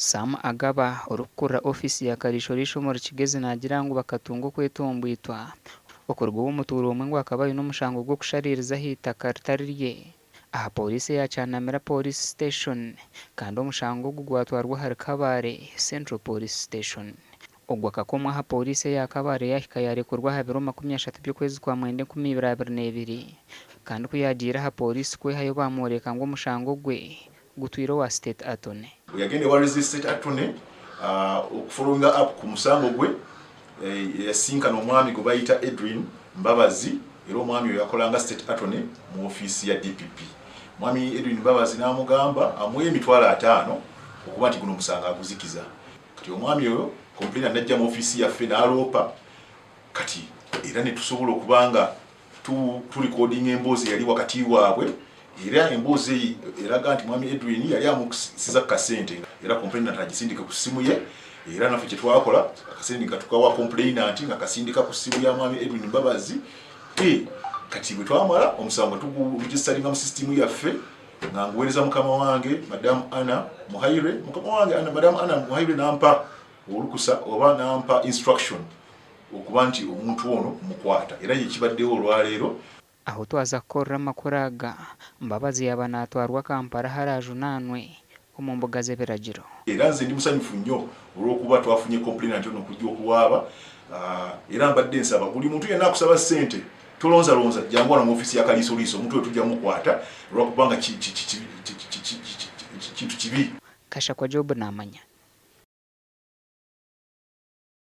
Sam agaba urukura ofisi ya karishorisho mu Kigezi nagira ngo bakatungo kwetombwitwa okorwa umuturo umwe ngo akabaye n'umushango gwo kushaririza hitaka ritariye aha polisi ya Cyanamira police station kandi umushango gugwatwarwa hari Kabale Central Police Station ogwa kakomwa ha polisi ya Kabale yahikayarekurwa ha 2023 by'ukwezi kwa mwende 2022 kandi kuyagira ha polisi kwe hayo bamureka ngo umushango gwe gutwiro wa state attorney yagende wa state attorney okufolonga up ku musango gwe yasinka n'omwami gwe bayita Edwin Mbabazi era omwami oyo yakolanga state attorney mu office ya DPP. Mwami Edwin Mbabazi namugamba amuye emitwalo 5 okuba nti guno musanga aguzikiza. Kati omwami oyo complain najja mu office ya Fena Alopa kati era ne tusobola okubanga tu recording emboozi yali wakati waabwe era emboozi eraga nti mwami Edwin yali amusiza kasente era complainant agisindika ku simu ye era nafe kyetwakola akasindika tukawa complainant nga kasindika ku simu ya mwami Edwin Mbabazi kati bwe twamala omusango tuguregisteringa mu system yaffe nga ngwereza mukama wange Madam Anna Muhaire mukama wange Madam Anna Muhaire nampa olukusa oba nampa instruction okuba nti omuntu ono mukwata era yekibaddewo olwaleero aho twaza kukorera makuraga Mbabazi yabanatwarwa Kampala harajunanwe mu mbuga z'ebiragiro era nze ndi musanyufu nnyo olw'okuba twafunye complainant ono kujja okuwaaba era mbadde nsaba buli muntu yenna akusaba ssente tolonza jangwa mu ofisi ya kalisoliso omuntu oyo tujja mukwata olw'okubanga kintu kibi kasha kwa Job namanya